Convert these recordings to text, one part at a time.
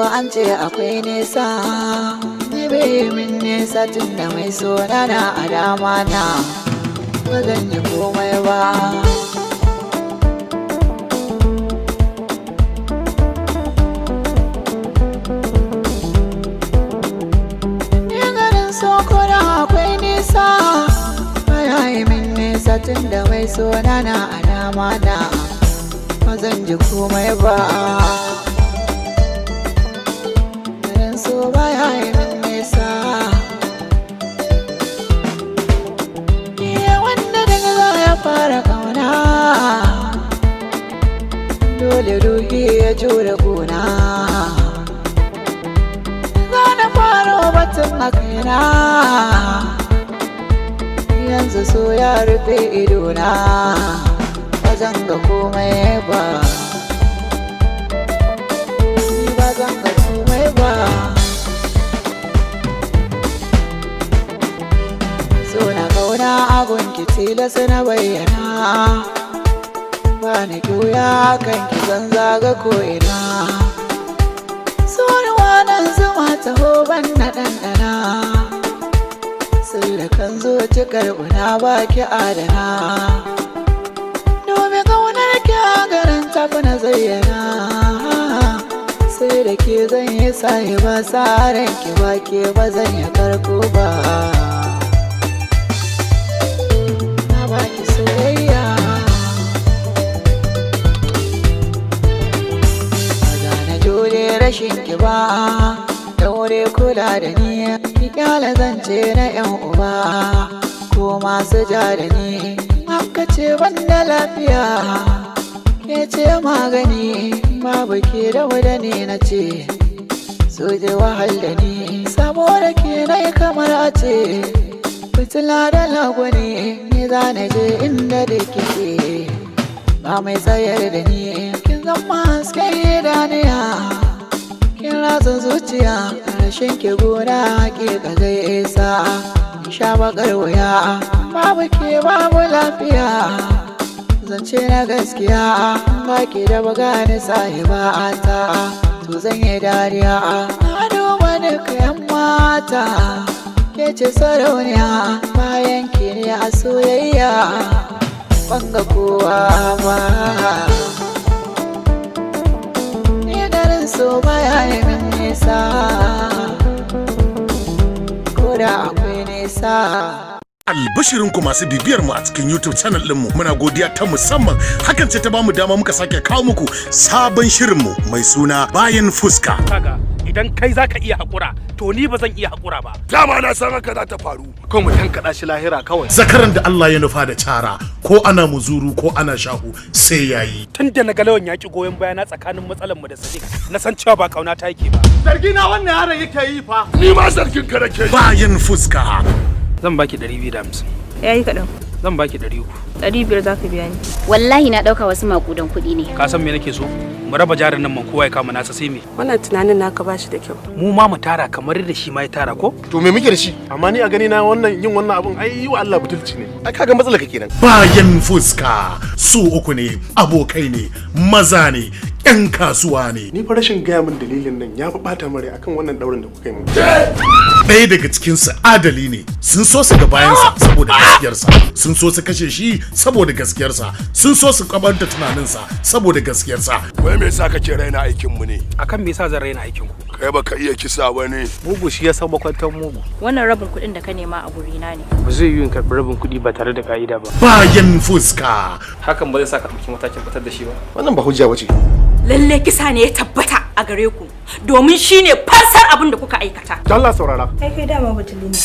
an ce akwai nesa, ni bai min nesa tun da mai sona na a dama na ba zan yi komai ba. Ni garin Sokona akwai nesa, baya yi min nesa tun da mai sona na a dama na ba zan ji komai ba. Garin so baya yi min nesa, iya wanda daga za ya fara kauna, dole ruhi ya jure gona. Za na fara batun a kaina, yanzu so ya rufe idona ba zan ga komai ba, ni ba zan ga komai ba. So na kauna agun ki tilasa na bayyana, ba ni juya kan ki zan zaga ko'ina. So ni wanan zuma taho ban na ɗanɗana, da kan zo ci karbuna ba ki adana, domin kaunar ki a garin tafi na zayyana. Sai da ke zan yi sahi ba tsarin ki ba ke ba zan yi karko ba. Na ba ki soyayya, ba za na jure rashin ki ba, daure kula da ni ki kyala zance na yan uba ko masu ja da ni. Haka ce banda lafiya ke ce magani, babu ke da wuda ne na ce so je wahal da ni. Saboda ke na yi kamar a ce fitila da lagwani, ni za na je inda da kike ba mai tsayar da ni. Kin zama hasken idaniya, kin ratsa zuciya, rashin ki gona ke ka zai isa sha bakar wuya. Babu ke babu lafiya, zance na gaskiya, ba ki da bagani sahiba ta to zan yi dariya. Na duba duka yan mata ke ce sarauniya, bayan ki ne a soyayya banga kowa ba. So baya yi min nesa, ko da akwai nesa. Albashirinku masu bibiyar mu a cikin YouTube channel ɗinmu, muna godiya ta musamman. Hakan ce ta bamu dama muka sake kawo muku sabon shirinmu mai suna Bayan Fuska. Kaga idan kai zaka iya hakura, to ni ba zan iya hakura ba. Dama na san haka za ta faru. Ko mu tankaɗa shi lahira kawai. Zakaran da Allah ya nufa da cara, ko ana muzuru ko ana shahu sai yayi. Tun da na ga lawan yaki goyon bayana tsakanin matsalar mu da Sadiq, na san cewa ba kauna ta yake ba. Zargi na wannan yaron yake yi fa. Ni ma zargin ka nake yi. Bayan Fuska. Zan baki 250. Yayi kaɗan. Zan baki 300. 500 za ka biya ni. Wallahi na ɗauka wasu makudan kuɗi ne. Ka san me nake so? Mu raba jarin nan man kowa ya kama nasa sai me. Wannan tunanin naka bashi da kyau. Mu ma mu tara kamar da shi ma ya tara ko? To me muke da shi? Amma ni a gani na yin wannan abun ai yi wa Allah butulci ne. Ai kaga matsalar ka kenan. Bayan Fuska su uku ne, abokai ne, maza ne, 'yan kasuwa ne. Ni fa rashin gaya min dalilin nan ya fi bata mare akan wannan daurin da kuka yi min. Ɗaya daga cikinsu adali ne, sun so su ga bayansa saboda gaskiyarsa, sun so su kashe shi saboda gaskiyarsa, sun so su kabar da tunaninsa saboda gaskiyarsa. Wai me yasa kake raina aikin mu ne? Akan me yasa zan raina aikin ku? Kai baka iya kisa ba ne. Mugu shi ya san makwantar mugu. Wannan rabin kuɗin da ka nema a gurina ne. Ba zai yi in karɓi rabin kuɗi ba tare da ka'ida ba. Bayan Fuska. Hakan ba zai sa ka ɗauki matakin fitar da shi ba. Wannan ba hujja bace. Lalle kisa ne ya tabbata a gare ku, domin shine fansar abin da kuka aikata. Allah saurara. Kai dama batuli ne.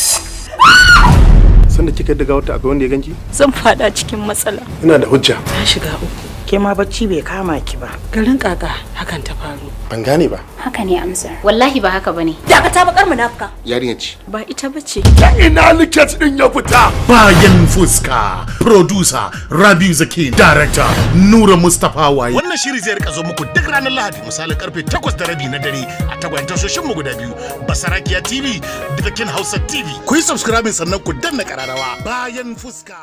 Sanda kika daga wata akwai wanda ya ganki? Zan fada cikin matsala. Ina da hujja. Na shiga uku. Ke ma bacci bai kama ki ba. Garin kaka hakan ta faru. Ban gane ba. Haka ne amsar. Wallahi ba haka bane. Daga ta bakar munafika. Yarinya ce. Ba ita bace. Ta ina liket din ya fita? Bayan Fuska. Producer Rabiu Zakin. Director Nura Mustapha Waye. Wannan shiri zai rika zo muku duk ranar Lahadi misalin karfe 8:30 na dare a tagwayen tashoshin mu guda biyu, Basarakiya TV da Zakin Hausa TV. Ku yi subscribing sannan ku danna kararrawa. Bayan Fuska.